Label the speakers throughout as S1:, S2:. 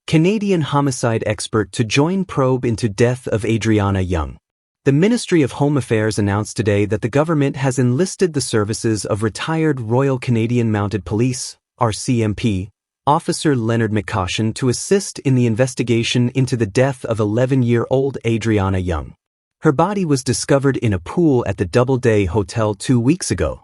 S1: Canadian homicide expert to join probe into death of Adriana Young. The Ministry of Home Affairs announced today that the government has enlisted the services of retired Royal Canadian Mounted Police, RCMP, Officer Leonard McCaution to assist in the investigation into the death of 11-year-old Adriana Young. Her body was discovered in a pool at the Doubleday Hotel 2 weeks ago.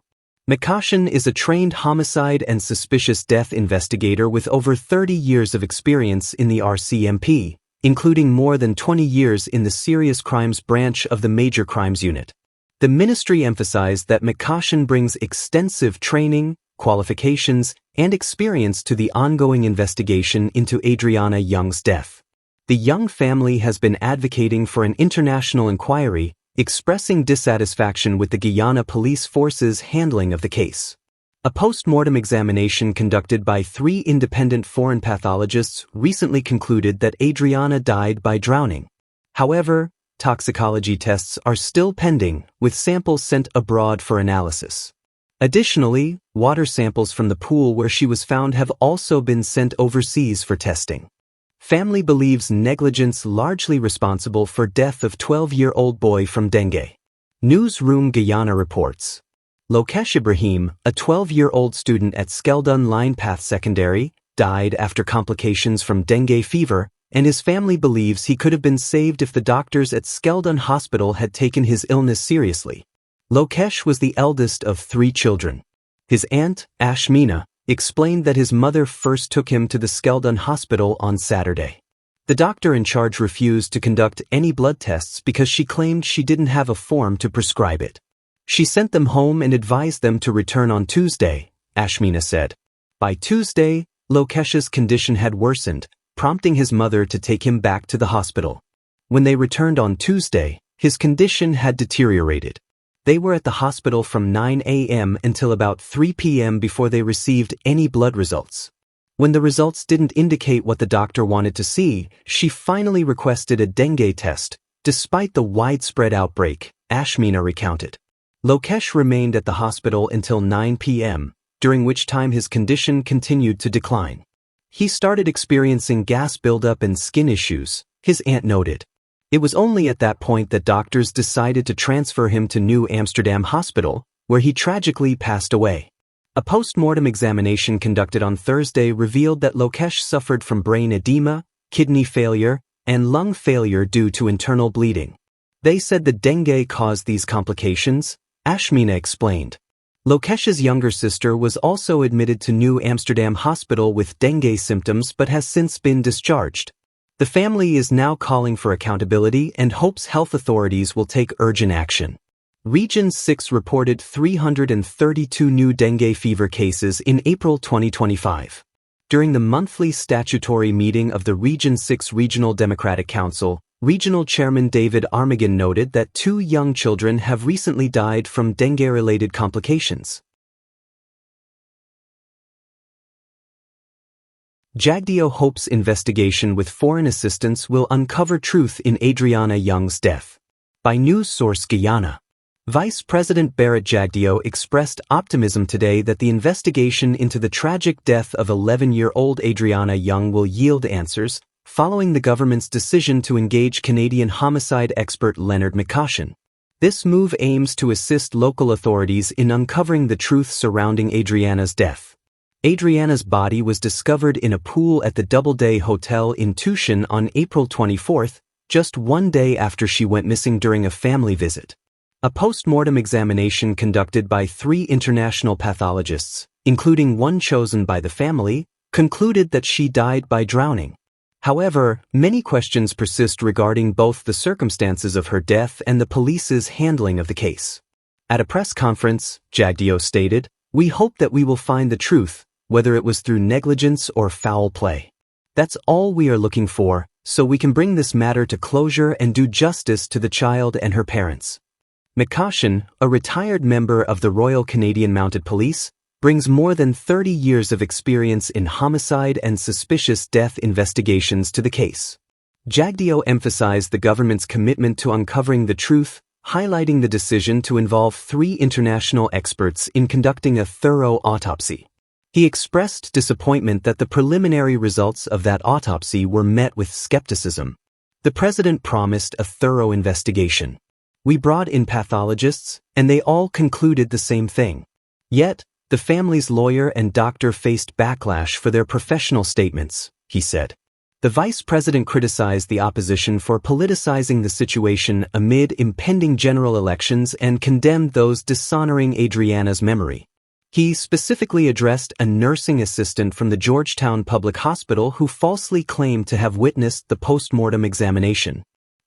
S1: McCaution is a trained homicide and suspicious death investigator with over 30 years of experience in the RCMP, including more than 20 years in the Serious Crimes Branch of the Major Crimes Unit. The ministry emphasized that McCaution brings extensive training, qualifications, and experience to the ongoing investigation into Adriana Young's death. The Young family has been advocating for an international inquiry, expressing dissatisfaction with the Guyana police force's handling of the case. A post-mortem examination conducted by 3 independent foreign pathologists recently concluded that Adriana died by drowning. However, toxicology tests are still pending, with samples sent abroad for analysis. Additionally, water samples from the pool where she was found have also been sent overseas for testing. Family believes negligence largely responsible for death of 12-year-old boy from dengue. Newsroom Guyana reports. Lokesh Ibrahim, a 12-year-old student at Skeldon Linepath Secondary, died after complications from dengue fever, and his family believes he could have been saved if the doctors at Skeldon Hospital had taken his illness seriously. Lokesh was the eldest of 3 children. His aunt, Ashmina, explained that his mother first took him to the Skeldon Hospital on Saturday. The doctor in charge refused to conduct any blood tests because she claimed she didn't have a form to prescribe it. She sent them home and advised them to return on Tuesday, Ashmina said. By Tuesday, Lokesh's condition had worsened, prompting his mother to take him back to the hospital. When they returned on Tuesday, his condition had deteriorated. They were at the hospital from 9 a.m. until about 3 p.m. before they received any blood results. When the results didn't indicate what the doctor wanted to see, she finally requested a dengue test, despite the widespread outbreak, Ashmina recounted. Lokesh remained at the hospital until 9 p.m., during which time his condition continued to decline. He started experiencing gas buildup and skin issues, his aunt noted. It was only at that point that doctors decided to transfer him to New Amsterdam Hospital, where he tragically passed away. A post-mortem examination conducted on Thursday revealed that Lokesh suffered from brain edema, kidney failure, and lung failure due to internal bleeding. They said the dengue caused these complications, Ashmina explained. Lokesh's younger sister was also admitted to New Amsterdam Hospital with dengue symptoms but has since been discharged. The family is now calling for accountability and hopes health authorities will take urgent action. Region 6 reported 332 new dengue fever cases in April 2025. During the monthly statutory meeting of the Region 6 Regional Democratic Council, Regional Chairman David Armagan noted that 2 young children have recently died from dengue-related complications. Jagdeo hopes investigation with foreign assistance will uncover truth in Adriana Young's death. By news source Guyana. Vice President Barrett Jagdeo expressed optimism today that the investigation into the tragic death of 11-year-old Adriana Young will yield answers, following the government's decision to engage Canadian homicide expert Leonard McCaution. This move aims to assist local authorities in uncovering the truth surrounding Adriana's death. Adriana's body was discovered in a pool at the Doubleday Hotel in Tucson on April 24, just 1 day after she went missing during a family visit. A post-mortem examination conducted by 3 international pathologists, including one chosen by the family, concluded that she died by drowning. However, many questions persist regarding both the circumstances of her death and the police's handling of the case. At a press conference, Jagdeo stated, "We hope that we will find the truth, whether it was through negligence or foul play. That's all we are looking for, so we can bring this matter to closure and do justice to the child and her parents." McCaution, a retired member of the Royal Canadian Mounted Police, brings more than 30 years of experience in homicide and suspicious death investigations to the case. Jagdeo emphasized the government's commitment to uncovering the truth, highlighting the decision to involve 3 international experts in conducting a thorough autopsy. He expressed disappointment that the preliminary results of that autopsy were met with skepticism. The president promised a thorough investigation. We brought in pathologists, and they all concluded the same thing. Yet, the family's lawyer and doctor faced backlash for their professional statements, he said. The vice president criticized the opposition for politicizing the situation amid impending general elections and condemned those dishonoring Adriana's memory. He specifically addressed a nursing assistant from the Georgetown Public Hospital who falsely claimed to have witnessed the post-mortem examination.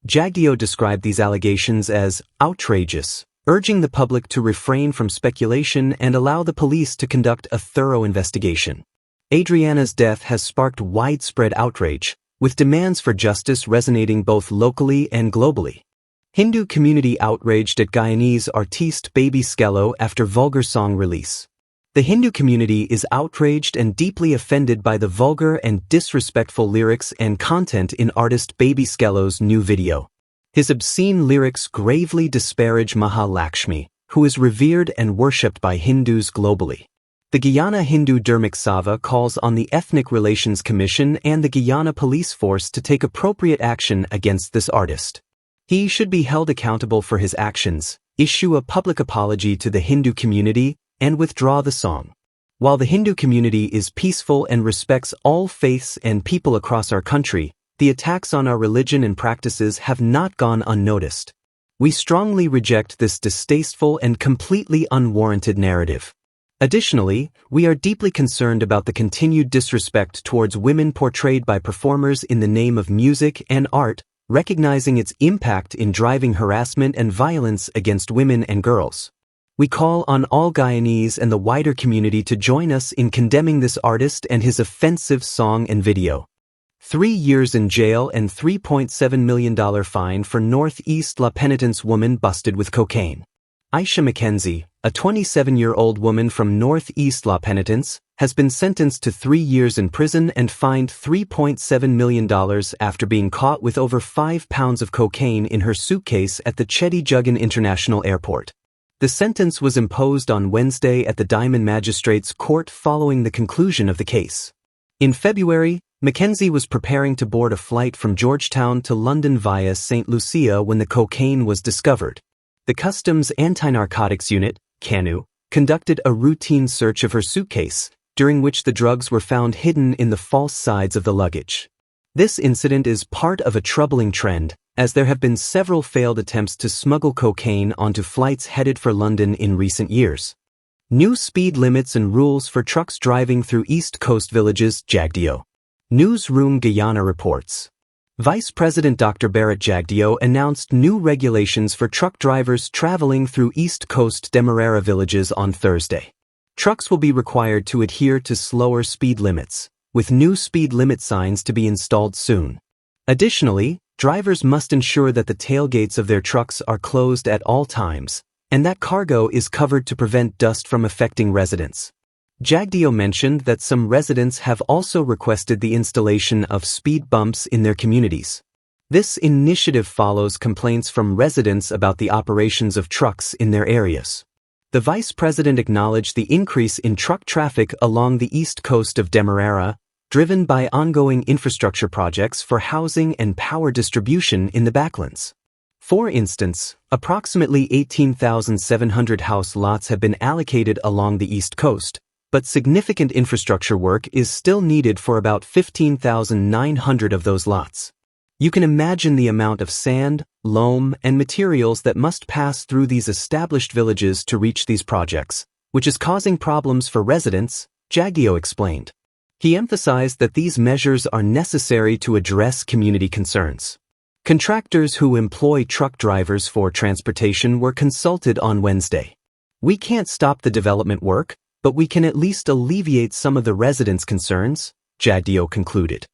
S1: Jagdeo described these allegations as outrageous, urging the public to refrain from speculation and allow the police to conduct a thorough investigation. Adriana's death has sparked widespread outrage, with demands for justice resonating both locally and globally. Hindu community outraged at Guyanese artiste Baby Skello after vulgar song release. The Hindu community is outraged and deeply offended by the vulgar and disrespectful lyrics and content in artist Baby Skello's new video. His obscene lyrics gravely disparage Mahalakshmi, who is revered and worshipped by Hindus globally. The Guyana Hindu Dharmic Sabha calls on the Ethnic Relations Commission and the Guyana Police Force to take appropriate action against this artist. He should be held accountable for his actions, issue a public apology to the Hindu community, and withdraw the song. While the Hindu community is peaceful and respects all faiths and people across our country, the attacks on our religion and practices have not gone unnoticed. We strongly reject this distasteful and completely unwarranted narrative. Additionally, we are deeply concerned about the continued disrespect towards women portrayed by performers in the name of music and art, recognizing its impact in driving harassment and violence against women and girls. We call on all Guyanese and the wider community to join us in condemning this artist and his offensive song and video. 3 years in jail and $3.7 million fine for Northeast La Penitence woman busted with cocaine. Aisha McKenzie, a 27-year-old woman from Northeast La Penitence, has been sentenced to 3 years in prison and fined $3.7 million after being caught with over 5 pounds of cocaine in her suitcase at the Chetty Jugan International Airport. The sentence was imposed on Wednesday at the Diamond Magistrates Court following the conclusion of the case. In February, McKenzie was preparing to board a flight from Georgetown to London via St. Lucia when the cocaine was discovered. The Customs Anti-Narcotics Unit, CANU, conducted a routine search of her suitcase, during which the drugs were found hidden in the false sides of the luggage. This incident is part of a troubling trend, as there have been several failed attempts to smuggle cocaine onto flights headed for London in recent years. New speed limits and rules for trucks driving through East Coast villages, Jagdeo. Newsroom Guyana reports. Vice President Dr. Barrett Jagdeo announced new regulations for truck drivers traveling through East Coast Demerara villages on Thursday. Trucks will be required to adhere to slower speed limits, with new speed limit signs to be installed soon. Additionally, drivers must ensure that the tailgates of their trucks are closed at all times, and that cargo is covered to prevent dust from affecting residents. Jagdeo mentioned that some residents have also requested the installation of speed bumps in their communities. This initiative follows complaints from residents about the operations of trucks in their areas. The vice president acknowledged the increase in truck traffic along the east coast of Demerara, driven by ongoing infrastructure projects for housing and power distribution in the backlands. For instance, approximately 18,700 house lots have been allocated along the east coast, but significant infrastructure work is still needed for about 15,900 of those lots. You can imagine the amount of sand, loam, and materials that must pass through these established villages to reach these projects, which is causing problems for residents, Jagdeo explained. He emphasized that these measures are necessary to address community concerns. Contractors who employ truck drivers for transportation were consulted on Wednesday. We can't stop the development work, but we can at least alleviate some of the residents' concerns, Jagdeo concluded.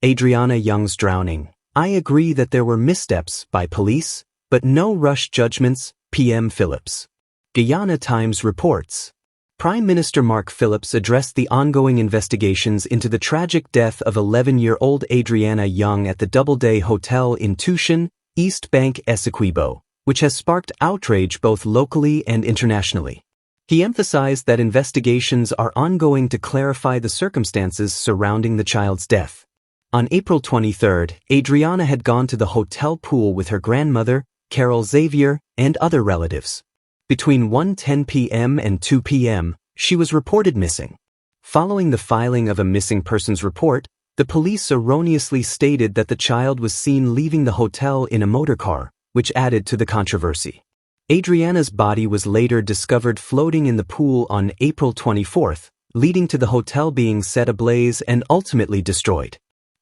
S1: Adriana Young's drowning. I agree that there were missteps by police, but no rush judgments, PM Phillips. Guyana Times reports. Prime Minister Mark Phillips addressed the ongoing investigations into the tragic death of 11-year-old Adriana Young at the Doubleday Hotel in Tucson, East Bank, Essequibo, which has sparked outrage both locally and internationally. He emphasized that investigations are ongoing to clarify the circumstances surrounding the child's death. On April 23, Adriana had gone to the hotel pool with her grandmother, Carol Xavier, and other relatives. Between 1:10 p.m. and 2 p.m., she was reported missing. Following the filing of a missing persons report, the police erroneously stated that the child was seen leaving the hotel in a motorcar, which added to the controversy. Adriana's body was later discovered floating in the pool on April 24, leading to the hotel being set ablaze and ultimately destroyed.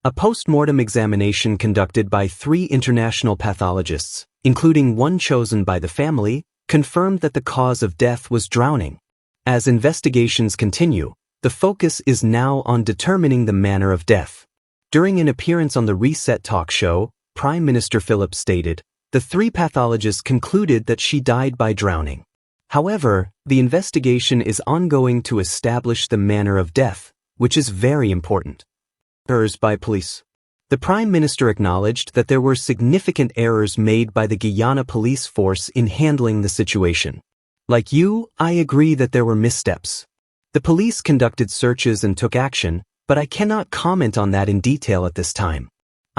S1: A post-mortem examination conducted by 3 international pathologists, including one chosen by the family, confirmed that the cause of death was drowning. As investigations continue, the focus is now on determining the manner of death. During an appearance on the Reset talk show, Prime Minister Philip stated, "The 3 pathologists concluded that she died by drowning. However, the investigation is ongoing to establish the manner of death, which is very important." Errors by police. The Prime Minister acknowledged that there were significant errors made by the Guyana police force in handling the situation. "Like you, I agree that there were missteps. The police conducted searches and took action, but I cannot comment on that in detail at this time.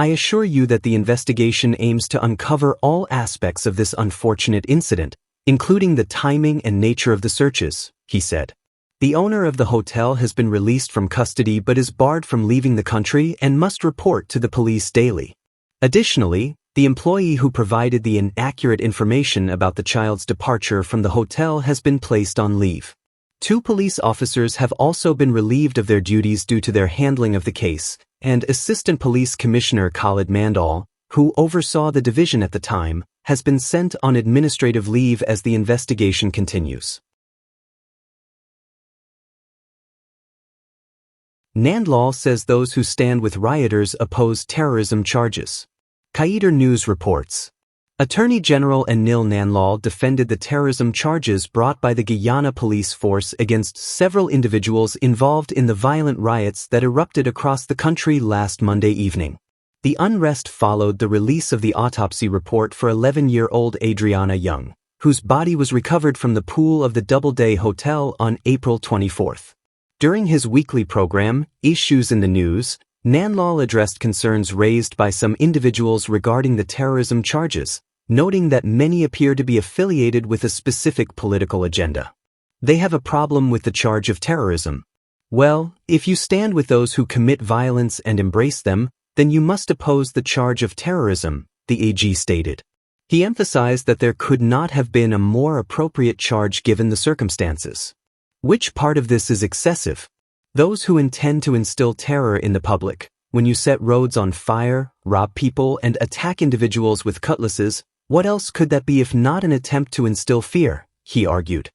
S1: I assure you that the investigation aims to uncover all aspects of this unfortunate incident, including the timing and nature of the searches," he said. The owner of the hotel has been released from custody but is barred from leaving the country and must report to the police daily. Additionally, the employee who provided the inaccurate information about the child's departure from the hotel has been placed on leave. 2 police officers have also been relieved of their duties due to their handling of the case, and Assistant Police Commissioner Khalid Mandal, who oversaw the division at the time, has been sent on administrative leave as the investigation continues. Nandlal says those who stand with rioters oppose terrorism charges. Kaider News reports. Attorney General Anil Nandlal defended the terrorism charges brought by the Guyana police force against several individuals involved in the violent riots that erupted across the country last Monday evening. The unrest followed the release of the autopsy report for 11-year-old Adriana Young, whose body was recovered from the pool of the Doubleday Hotel on April 24. During his weekly program, Issues in the News, Nandlal addressed concerns raised by some individuals regarding the terrorism charges, noting that many appear to be affiliated with a specific political agenda. They have a problem with the charge of terrorism. Well, if you stand with those who commit violence and embrace them, then you must oppose the charge of terrorism, the AG stated. He emphasized that there could not have been a more appropriate charge given the circumstances. Which part of this is excessive? Those who intend to instill terror in the public, when you set roads on fire, rob people, and attack individuals with cutlasses, what else could that be if not an attempt to instill fear, he argued.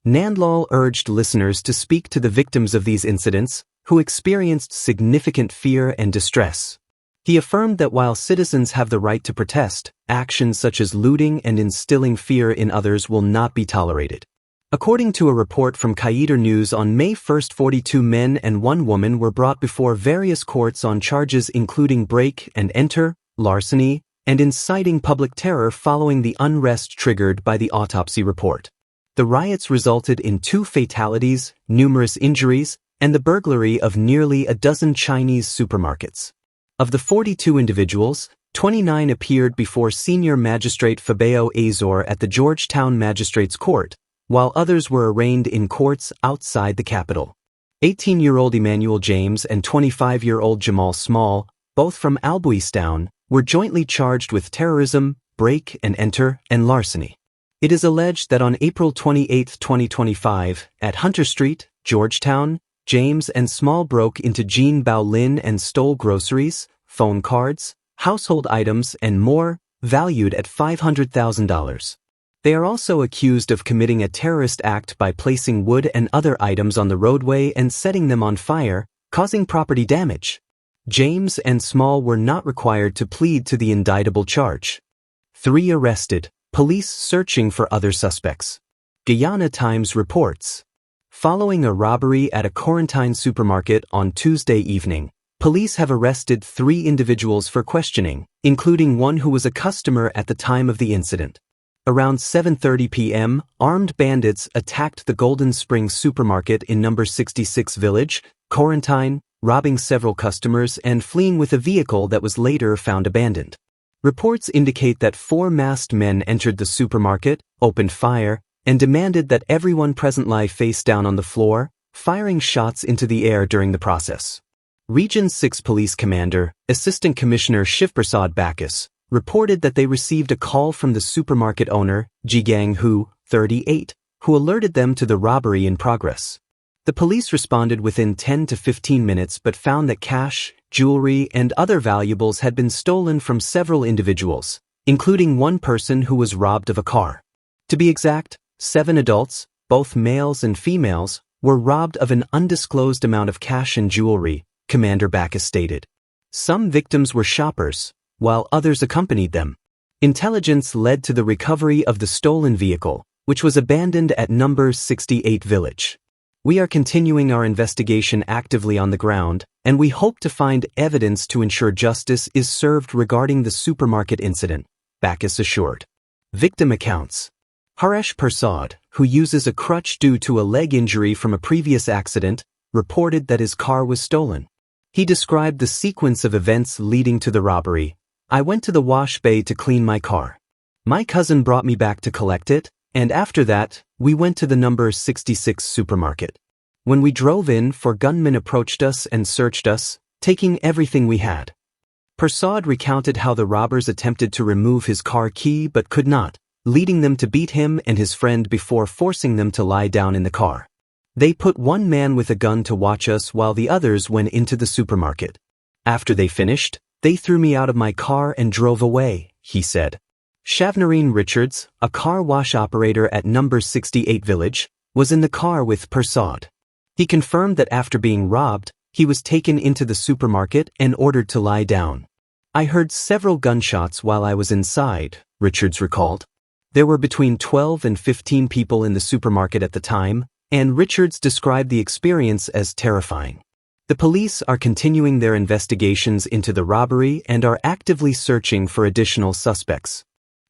S1: Nandlal urged listeners to speak to the victims of these incidents, who experienced significant fear and distress. He affirmed that while citizens have the right to protest, actions such as looting and instilling fear in others will not be tolerated. According to a report from Kaider News on May 1, 42 men and 1 woman were brought before various courts on charges including break and enter, larceny, and inciting public terror following the unrest triggered by the autopsy report. The riots resulted in 2 fatalities, numerous injuries, and the burglary of nearly a dozen Chinese supermarkets. Of the 42 individuals, 29 appeared before Senior Magistrate Fabio Azor at the Georgetown Magistrates Court, while others were arraigned in courts outside the capital. 18-year-old Emmanuel James and 25-year-old Jamal Small, both from Albuistown, were jointly charged with terrorism, break and enter, and larceny. It is alleged that on April 28, 2025, at Hunter Street, Georgetown, James and Small broke into Jean Bao Lin and stole groceries, phone cards, household items, and more, valued at $500,000. They are also accused of committing a terrorist act by placing wood and other items on the roadway and setting them on fire, causing property damage. James and Small were not required to plead to the indictable charge. 3 arrested, police searching for other suspects. Guyana Times reports. Following a robbery at a quarantine supermarket on Tuesday evening, police have arrested 3 individuals for questioning, including one who was a customer at the time of the incident. Around 7:30 p.m., armed bandits attacked the Golden Springs supermarket in number 66 Village, Quarantine, robbing several customers and fleeing with a vehicle that was later found abandoned. Reports indicate that 4 masked men entered the supermarket, opened fire, and demanded that everyone present lie face down on the floor, firing shots into the air during the process. Region 6 Police Commander, Assistant Commissioner Shivprasad Bacchus, reported that they received a call from the supermarket owner, Jigang Hu, 38, who alerted them to the robbery in progress. The police responded within 10 to 15 minutes but found that cash, jewelry, and other valuables had been stolen from several individuals, including one person who was robbed of a car. To be exact, 7 adults, both males and females, were robbed of an undisclosed amount of cash and jewelry, Commander Bacchus stated. Some victims were shoppers, while others accompanied them. Intelligence led to the recovery of the stolen vehicle, which was abandoned at number 68 Village. We are continuing our investigation actively on the ground, and we hope to find evidence to ensure justice is served regarding the supermarket incident, Bacchus assured. Victim accounts. Haresh Persad, who uses a crutch due to a leg injury from a previous accident, reported that his car was stolen. He described the sequence of events leading to the robbery. I went to the wash bay to clean my car. My cousin brought me back to collect it, and after that, we went to the number 66 supermarket. When we drove in, 4 gunmen approached us and searched us, taking everything we had. Persad recounted how the robbers attempted to remove his car key but could not, leading them to beat him and his friend before forcing them to lie down in the car. They put one man with a gun to watch us while the others went into the supermarket. After they finished, they threw me out of my car and drove away, he said. Shavnarine Richards, a car wash operator at number 68 Village, was in the car with Persad. He confirmed that after being robbed, he was taken into the supermarket and ordered to lie down. I heard several gunshots while I was inside, Richards recalled. There were between 12 and 15 people in the supermarket at the time, and Richards described the experience as terrifying. The police are continuing their investigations into the robbery and are actively searching for additional suspects.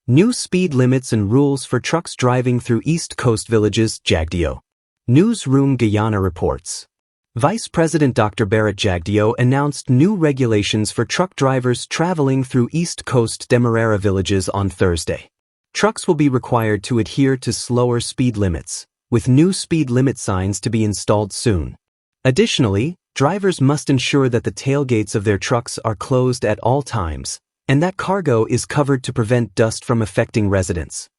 S1: New speed limits and rules for trucks driving through East Coast villages, Jagdeo. Newsroom Guyana reports. Vice President Dr. Barrett Jagdeo announced new regulations for truck drivers traveling through East Coast Demerara villages on Thursday. Trucks will be required to adhere to slower speed limits, with new speed limit signs to be installed soon. Additionally, drivers must ensure that the tailgates of their trucks are closed at all times, and that cargo is covered to prevent dust from affecting residents.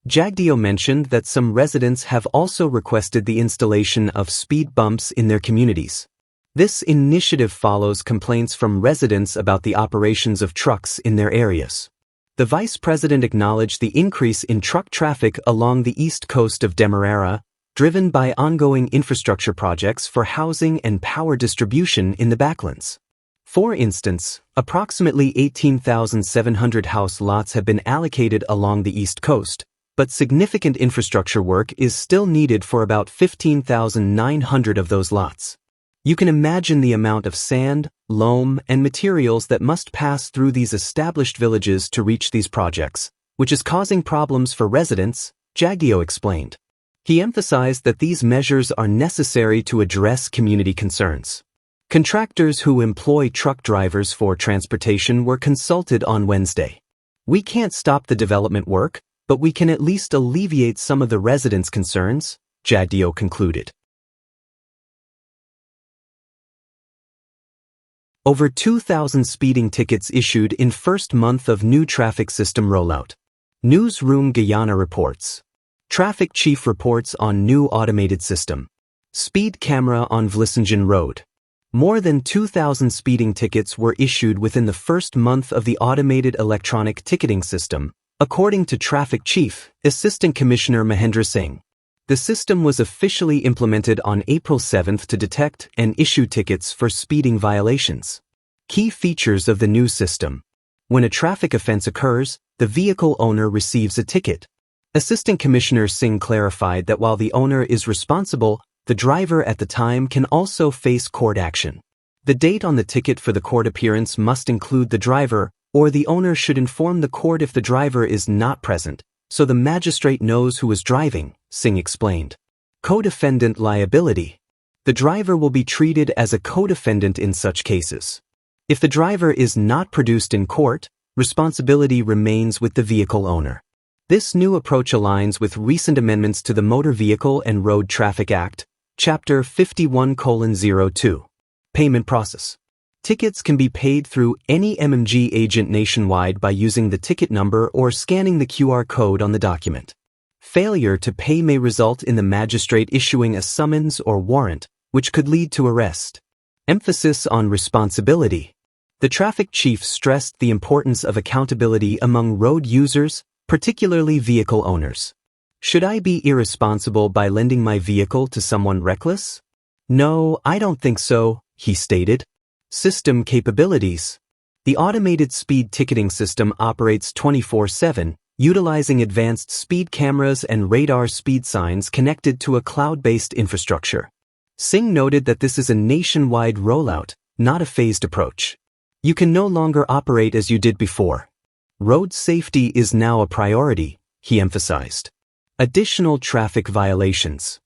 S1: Jagdeo mentioned that some residents have also requested the installation of speed bumps in their communities. This initiative follows complaints from residents about the operations of trucks in their areas. The vice president acknowledged the increase in truck traffic along the east coast of Demerara, driven by ongoing infrastructure projects for housing and power distribution in the backlands. For instance, approximately 18,700 house lots have been allocated along the east coast, but significant infrastructure work is still needed for about 15,900 of those lots. You can imagine the amount of sand, loam, and materials that must pass through these established villages to reach these projects, which is causing problems for residents, Jagdeo explained. He emphasized that these measures are necessary to address community concerns. Contractors who employ truck drivers for transportation were consulted on Wednesday. We can't stop the development work, but we can at least alleviate some of the residents' concerns, Jagdeo concluded. Over 2,000 speeding tickets issued in first month of new traffic system rollout. Newsroom Guyana reports. Traffic chief reports on new automated system. Speed camera on Vlissingen Road. More than 2,000 speeding tickets were issued within the first month of the automated electronic ticketing system, according to Traffic Chief, Assistant Commissioner Mahendra Singh. The system was officially implemented on April 7 to detect and issue tickets for speeding violations. Key features of the new system. When a traffic offense occurs, the vehicle owner receives a ticket. Assistant Commissioner Singh clarified that while the owner is responsible, the driver at the time can also face court action. The date on the ticket for the court appearance must include the driver, or the owner should inform the court if the driver is not present, so the magistrate knows who was driving, Singh explained. Co-defendant liability. The driver will be treated as a co-defendant in such cases. If the driver is not produced in court, responsibility remains with the vehicle owner. This new approach aligns with recent amendments to the Motor Vehicle and Road Traffic Act, Chapter 51:02. Payment process. Tickets can be paid through any MMG agent nationwide by using the ticket number or scanning the QR code on the document. Failure to pay may result in the magistrate issuing a summons or warrant, which could lead to arrest. Emphasis on responsibility. The traffic chief stressed the importance of accountability among road users, particularly vehicle owners. Should I be irresponsible by lending my vehicle to someone reckless? No, I don't think so, he stated. System capabilities. The automated speed ticketing system operates 24/7, utilizing advanced speed cameras and radar speed signs connected to a cloud-based infrastructure. Singh noted that this is a nationwide rollout, not a phased approach. You can no longer operate as you did before. Road safety is now a priority, he emphasized. Additional traffic violations.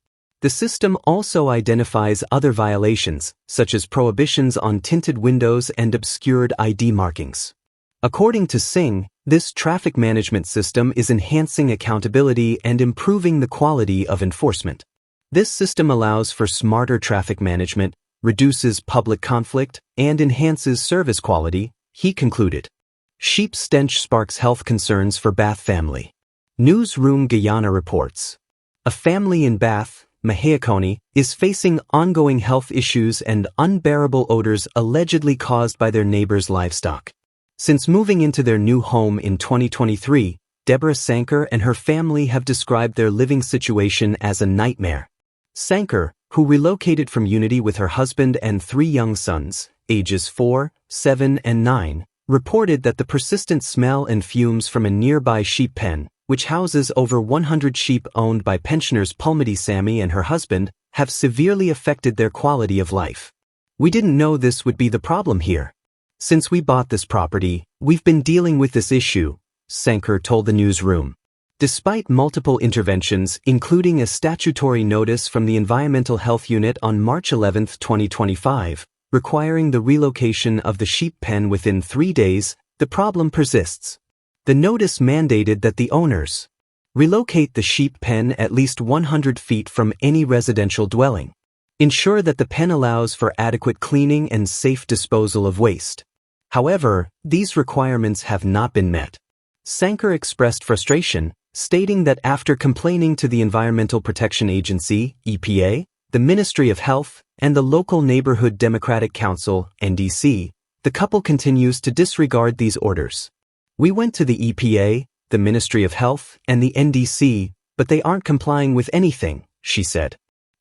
S1: The system also identifies other violations, such as prohibitions on tinted windows and obscured ID markings. According to Singh, this traffic management system is enhancing accountability and improving the quality of enforcement. This system allows for smarter traffic management, reduces public conflict, and enhances service quality, he concluded. Sheep stench sparks health concerns for Bath family. Newsroom Guyana reports. A family in Bath, Mahakoni, is facing ongoing health issues and unbearable odors allegedly caused by their neighbor's livestock. Since moving into their new home in 2023, Deborah Sanker and her family have described their living situation as a nightmare. Sanker, who relocated from Unity with her husband and 3 young sons, ages 4, 7, and 9, reported that the persistent smell and fumes from a nearby sheep pen, which houses over 100 sheep owned by pensioners Pulmity Sammy and her husband, have severely affected their quality of life. We didn't know this would be the problem here. Since we bought this property, we've been dealing with this issue, Sanker told the newsroom. Despite multiple interventions, including a statutory notice from the Environmental Health Unit on March 11, 2025, requiring the relocation of the sheep pen within 3 days, the problem persists. The notice mandated that the owners relocate the sheep pen at least 100 feet from any residential dwelling, ensure that the pen allows for adequate cleaning and safe disposal of waste. However, these requirements have not been met. Sanker expressed frustration, stating that after complaining to the Environmental Protection Agency, EPA, the Ministry of Health, and the local Neighborhood Democratic Council, NDC, the couple continues to disregard these orders. We went to the EPA, the Ministry of Health, and the NDC, but they aren't complying with anything, she said.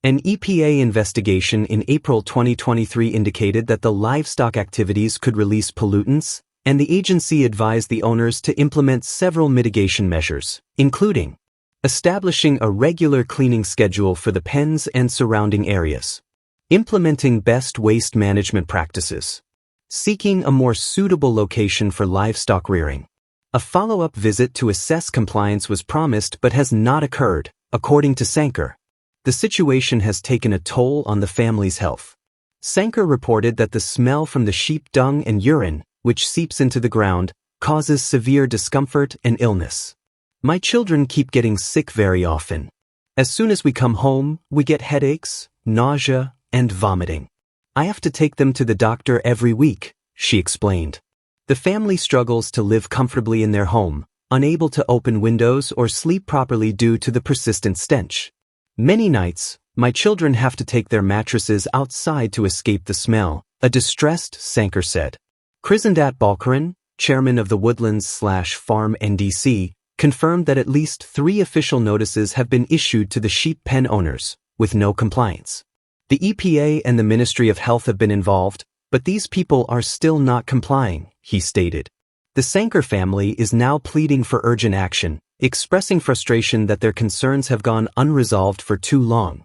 S1: An EPA investigation in April 2023 indicated that the livestock activities could release pollutants, and the agency advised the owners to implement several mitigation measures, including establishing a regular cleaning schedule for the pens and surrounding areas, implementing best waste management practices, seeking a more suitable location for livestock rearing. A follow-up visit to assess compliance was promised but has not occurred, according to Sanker. The situation has taken a toll on the family's health. Sanker reported that the smell from the sheep dung and urine, which seeps into the ground, causes severe discomfort and illness. My children keep getting sick very often. As soon as we come home, we get headaches, nausea, and vomiting. I have to take them to the doctor every week, she explained. The family struggles to live comfortably in their home, unable to open windows or sleep properly due to the persistent stench. Many nights, my children have to take their mattresses outside to escape the smell, a distressed Sanker said. Krisendat Balkaran, chairman of the Woodlands/Farm NDC, confirmed that at least 3 official notices have been issued to the sheep pen owners, with no compliance. The EPA and the Ministry of Health have been involved, but these people are still not complying, he stated. The Sanker family is now pleading for urgent action, expressing frustration that their concerns have gone unresolved for too long.